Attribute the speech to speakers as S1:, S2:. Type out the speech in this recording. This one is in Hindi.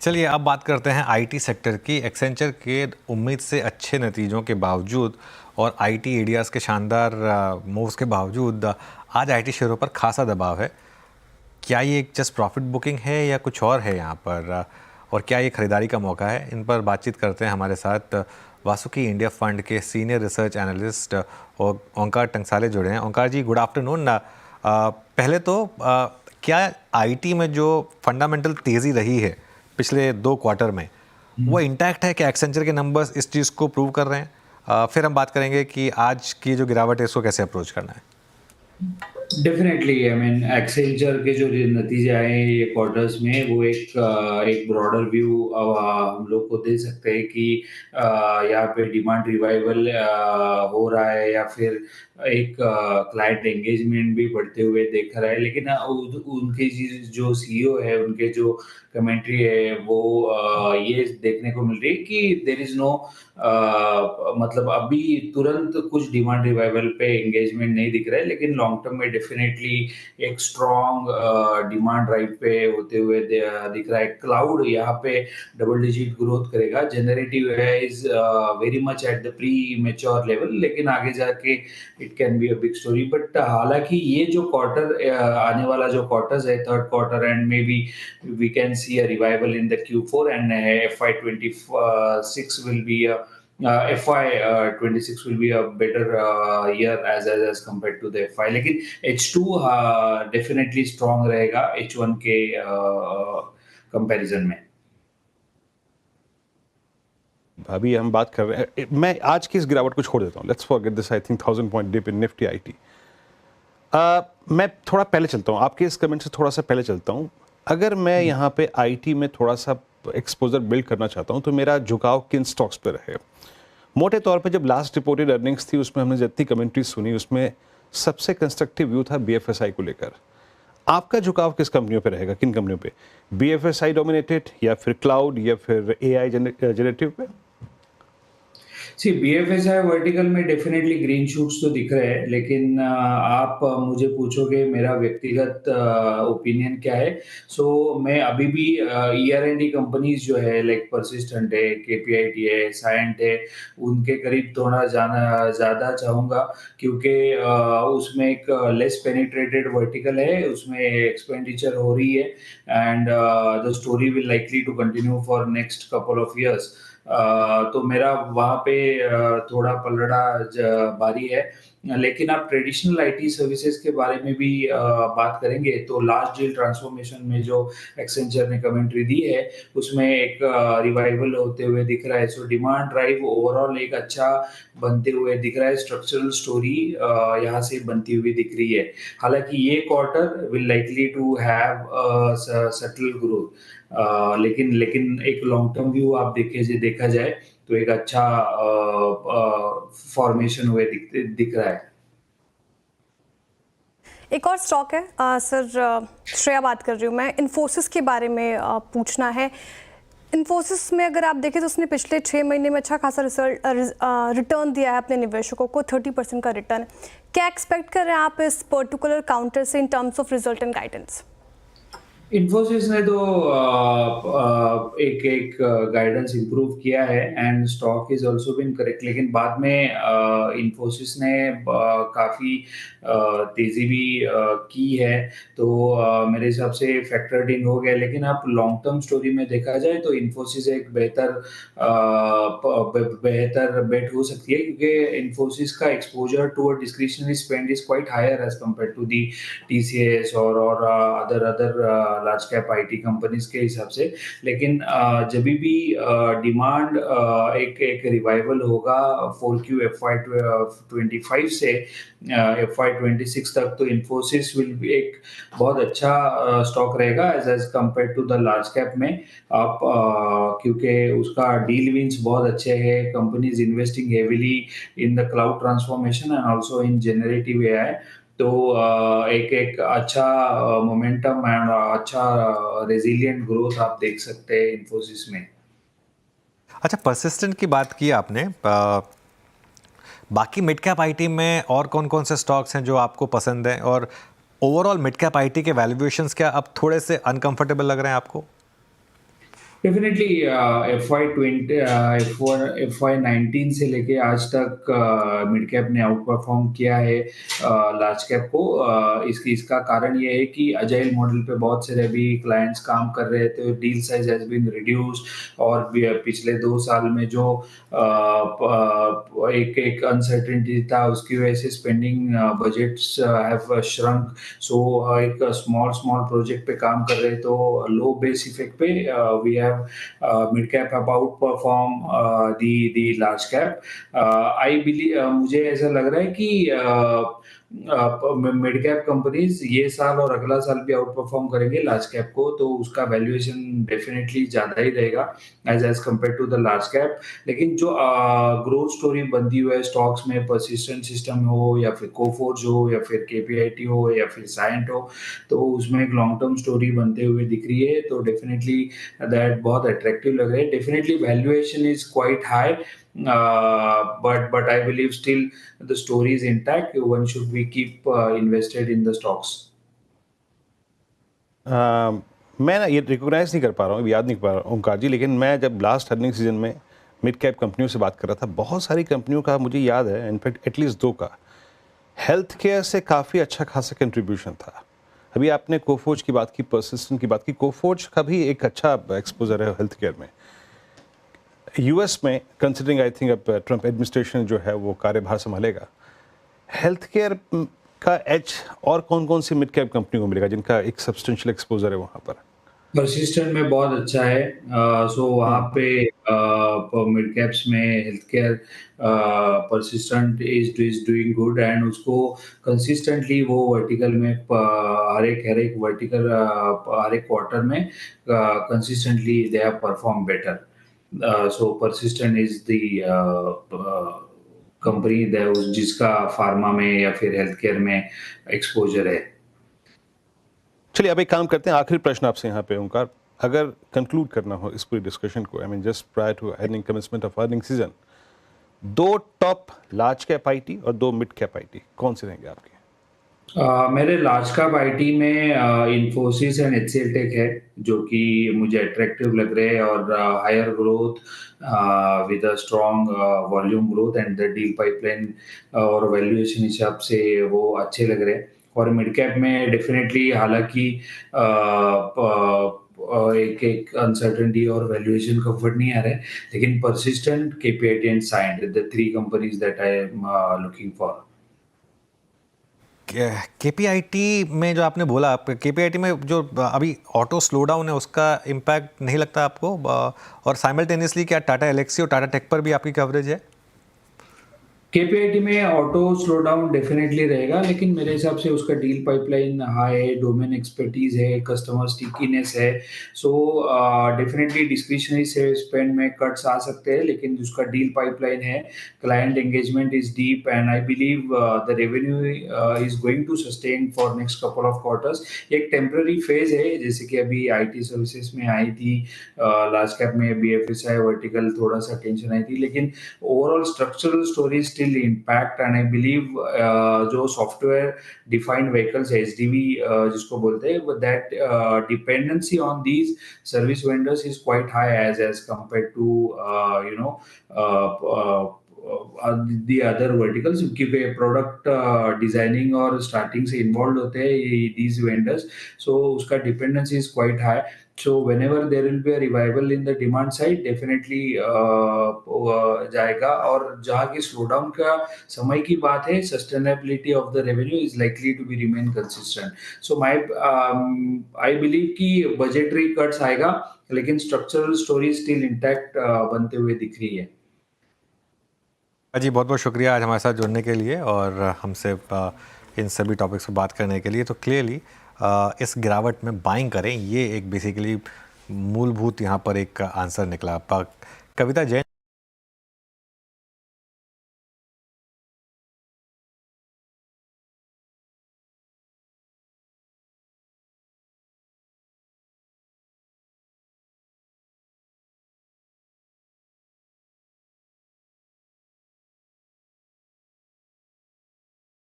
S1: चलिए अब बात करते हैं आईटी सेक्टर की। एक्सेंचर के उम्मीद से अच्छे नतीजों के बावजूद और आईटी एरियाज़ के शानदार मूव्स के बावजूद आज आईटी शेयरों पर खासा दबाव है। क्या ये एक जस्ट प्रॉफिट बुकिंग है या कुछ और है यहाँ पर, और क्या ये खरीदारी का मौका है? इन पर बातचीत करते हैं। हमारे साथ वासुकी इंडिया फंड के सीनियर रिसर्च एनालिस्ट और ओंकार टंगसाले जुड़े हैं। ओंकार जी, गुड आफ्टरनून। पहले तो क्या आईटी में जो फंडामेंटल तेज़ी रही है पिछले 2 क्वार्टर में, वो इंटैक्ट है? क्या एक्सेंचर के नंबर्स इस चीज़ को प्रूव कर रहे हैं? फिर हम बात करेंगे कि आज की जो गिरावट है इसको कैसे अप्रोच करना है।
S2: डेफिनेटली आई मीन एक्सेंचर के जो नतीजे आए हैं ये क्वार्टर्स में वो एक ब्रॉडर व्यू हम लोग को दे सकते हैं कि यहाँ पे डिमांड रिवाइवल हो रहा है या फिर एक क्लाइंट एंगेजमेंट भी बढ़ते हुए देख रहा है। लेकिन उनके जो सीईओ है उनके जो कमेंट्री है वो ये देखने को मिल रही है कि देयर इज नो मतलब अभी तुरंत कुछ डिमांड रिवाइवल पे एंगेजमेंट नहीं दिख रहा है, लेकिन लॉन्ग टर्म में डेफिनेटली एक स्ट्रॉन्ग डिमांड ड्राइव पे होते हुए दिख रहा है। क्लाउड यहाँ पे डबल डिजिट ग्रोथ करेगा। Generative AI is very much at the pre mature level, लेकिन आगे जाके it can be a big story. But हालांकि ये जो क्वार्टर आने वाला जो क्वार्टर्स है, third quarter and may be we can see a revival in the Q4 and FY26 will be a FY26 will be a better year as compared to the FY। लेकिन H2 definitely strong रहेगा H1 के कंपैरिजन में।
S3: अभी हम बात कर रहे हैं, मैं आज की इस गिरावट को छोड़ देता हूँ। Let's forget this. I think 1000 point dip in Nifty IT. मैं थोड़ा पहले चलता हूँ, आपके इस कमेंट से थोड़ा सा पहले चलता हूँ। अगर मैं यहाँ पे आईटी में थोड़ा सा एक्सपोजर बिल्ड करना चाहता हूँ तो मेरा झुकाव किन स्टॉक्स पर है? मोटे तौर पे जब लास्ट रिपोर्टेड अर्निंग्स थी उसमें हमने जितनी कमेंट्री सुनी उसमें सबसे कंस्ट्रक्टिव व्यू था बीएफएसआई को लेकर। आपका झुकाव किस कंपनियों पे रहेगा, किन कंपनियों पे? बीएफएसआई डोमिनेटेड या फिर क्लाउड या फिर एआई जनरेटिव पे?
S2: सी बीएफएसआई वर्टिकल में डेफिनेटली ग्रीन शूट्स तो दिख रहे हैं, लेकिन आप मुझे पूछोगे मेरा व्यक्तिगत ओपिनियन क्या है। सो मैं अभी भी ईआर&डी कंपनीज जो है लाइक परसिस्टेंट है, केपीआईटी है, साइंट है, उनके करीब थोड़ा जाना ज़्यादा चाहूँगा, क्योंकि उसमें एक लेस पेनिट्रेटेड वर्टिकल है, उसमें एक्सपेंडिचर हो रही है and the story will likely to continue for next couple of years. तो मेरा वहाँ पे थोड़ा पलड़ा भारी है। लेकिन आप ट्रेडिशनल आईटी सर्विसेज के बारे में भी बात करेंगे तो लार्ज डील ट्रांसफॉर्मेशन में जो एक्सेंचर ने कमेंट्री दी है उसमें एक रिवाइवल होते हुए दिख रहा है। सो डिमांड ड्राइव ओवरऑल एक अच्छा बनते हुए दिख रहा है। स्ट्रक्चरल स्टोरी यहाँ से बनती हुई दिख रही है। हालांकि ये quarter will likely to have subtle growth, लेकिन लेकिन एक लॉन्ग टर्म व्यू आप देखा जाए तो एक अच्छा फॉर्मेशन हुए दिख रहा है।
S4: एक और स्टॉक है सर, श्रेया बात कर रही हूँ मैं, इन्फोसिस के बारे में पूछना है। इन्फोसिस में अगर आप देखें तो उसने पिछले 6 महीने में अच्छा खासा रिटर्न दिया है अपने निवेशकों को, 30% का रिटर्न। क्या एक्सपेक्ट कर रहे हैं आप इस पर्टिकुलर काउंटर से in terms of result and guidance?
S2: Infosys ने तो एक गाइडेंस इंप्रूव किया है and stock is also been correct, लेकिन बाद में इन्फोसिस ने काफ़ी तेज़ी भी की है, तो मेरे हिसाब से फैक्टर्ड इन हो गया। लेकिन आप लॉन्ग टर्म स्टोरी में देखा जाए तो इन्फोसिस एक बेहतर बेट हो सकती है, क्योंकि इन्फोसिस का exposure to discretionary spend is quite higher as compare to the TCS और other large cap IT companies के हिसाब से। लेकिन जब भी डिमांड एक रिवाइवल होगा 4Q FY25 से FY26 तक, तो इन्फोसिस विल भी एक बहुत अच्छा स्टॉक रहेगा as compare to the large cap में। आप क्योंकि उसका डील विंस बहुत अच्छे हैं, companies investing heavily in the cloud transformation and also in generative AI, तो एक अच्छा मोमेंटम एंड अच्छा रेजिलिएंट ग्रोथ आप देख सकते हैं इन्फोसिस में।
S1: अच्छा, परसिस्टेंट की बात की आपने। बाकी मिड कैप आईटी में और कौन कौन से स्टॉक्स हैं जो आपको पसंद हैं, और ओवरऑल मिड कैप आईटी के वैल्यूएशंस क्या अब थोड़े से अनकंफर्टेबल लग रहे हैं आपको?
S2: डेफिनेटली FY19 से लेके आज तक मिड कैप ने आउट परफॉर्म किया है लार्ज कैप को। इसका कारण ये है कि अजाइल मॉडल पे बहुत सारे अभी क्लाइंट्स काम कर रहे थे, deal size has been reduce, और पिछले 2 साल में जो एक एक अनसर्टेनिटी था उसकी वजह से spending budgets have shrunk. So एक स्मॉल स्मॉल प्रोजेक्ट पे काम कर रहे, तो लो बेस इफेक्ट पे we have mid cap have out perform the large cap. I believe, मुझे ऐसा लग रहा है कि मिड कैप कंपनीज ये साल और अगला साल भी आउट परफॉर्म करेंगे लार्ज कैप को, तो उसका वैल्यूएशन डेफिनेटली ज्यादा ही रहेगा as compare to the large cap. लेकिन जो ग्रोथ स्टोरी बनती हुई है स्टॉक्स में, परसिस्टेंट सिस्टम हो या फिर कोफोर्ज हो या फिर केपीआईटी हो या फिर साइंट हो, तो उसमें एक लॉन्ग टर्म स्टोरी बनते हुए दिख रही है, तो डेफिनेटली दैट बहुत अट्रैक्टिव लग रहा है। Definitely valuation is quite high, but I believe still the story is intact. One should be keep invested in the stocks.
S3: मैं ना ये रिकॉग्नाइज नहीं कर पा रहा हूँ, याद नहीं कर पा रहा हूँ ओंकार जी, लेकिन मैं जब लास्ट अर्निंग सीजन में मिड कैप कंपनियों से बात कर रहा था, बहुत सारी कंपनियों का मुझे याद है, इनफैक्ट एटलीस्ट 2 का हेल्थ केयर से काफ़ी अच्छा खासा कंट्रीब्यूशन था। अभी आपने कोफोर्ज की बात की, परसिस्टेंट की बात की, कोफोर्ज का भी एक अच्छा एक्सपोजर है हेल्थ केयर में। यूएस में कंसिडरिंग आई थिंक अब ट्रंप एडमिनिस्ट्रेशन जो है वो कार्यभार संभालेगा, हेल्थ केयर का एज और कौन कौन सी मिड कैप कंपनी को मिलेगा जिनका एक सब्सटेंशियल एक्सपोजर है वहाँ पर?
S2: परसिस्टेंट में बहुत अच्छा है, सो वहाँ पे मिड कैप्स में health care persistent is doing good, and उसको कंसिस्टेंटली वो वर्टिकल में हर एक वर्टिकल हर एक क्वार्टर में consistently they have perform better. So persistent is the company जिसका फार्मा में या फिर हेल्थ केयर में एक्सपोजर है।
S3: चलिए अब एक काम करते हैं, आखिरी प्रश्न आपसे यहाँ पे ओंकार, अगर कंक्लूड करना हो इस पूरी डिस्कशन को, I mean just prior to earning commencement of earning season, 2 top large cap IT और 2 मिड कैप आईटी कौन से रहेंगे आपके?
S2: मेरे लार्ज कैप आईटी में इन्फोसिस एंड एचसीएल टेक है, जो कि मुझे अट्रैक्टिव लग रहे हैं, और higher growth with a strong volume growth and the deal pipeline और वैल्यूएशन हिसाब से वो अच्छे लग रहे हैं। और मिड कैप में डेफिनेटली, हालांकि एक एक अनसर्टेनिटी और वैल्यूएशन कंफर्ट नहीं आ रहा है, लेकिन Persistent, KPIT and Cyient, the 3 companies that I am looking for.
S1: KPIT में जो आपने बोला, केपीआईटी में जो अभी ऑटो स्लो डाउन है उसका इम्पैक्ट नहीं लगता आपको? और साइमल्टेनियसली क्या टाटा एलेक्सी और टाटा टेक पर भी आपकी कवरेज है?
S2: केपीआईटी में ऑटो स्लो डाउन डेफिनेटली रहेगा, लेकिन मेरे हिसाब से उसका डील पाइपलाइन हाई है, डोमेन एक्सपर्टीज है, कस्टमर स्टिकीनेस है, सो डेफिनेटली डिस्क्रिशनरी से स्पेंड में कट्स आ सकते हैं, लेकिन उसका डील पाइपलाइन है, client engagement is deep, and I believe the revenue is going to sustain for next couple of quarters. एक टेम्पररी फेज है, जैसे कि अभी आईटी सर्विसेज में आई थी, लार्ज कैप में बीएफएसआई वर्टिकल थोड़ा सा टेंशन आई थी, लेकिन overall structural story still impact, and I believe जो सॉफ्टवेयर डिफाइंड व्हीकल्स एसडीवी जिसको बोलते हैं, that dependency on these service vendors is quite high as compared to you know the other verticals, क्योंकि प्रोडक्ट डिजाइनिंग और स्टार्टिंग से इन्वॉल्व होते हैं these vendors, so उसका dependency is quite high. So whenever there will be a revival in the demand side, definitely जाएगा, और जहाँ की slowdown का समय की बात है, sustainability of the revenue is likely to be remain consistent. So I believe कि budgetary cuts आएगा, लेकिन structural story still intact बनते हुए दिख रही है।
S1: जी बहुत बहुत शुक्रिया आज हमारे साथ जुड़ने के लिए और हमसे इन सभी टॉपिक्स पर बात करने के लिए। तो क्लियरली इस गिरावट में बाइंग करें, ये एक बेसिकली मूलभूत यहाँ पर एक आंसर निकला। कविता जैन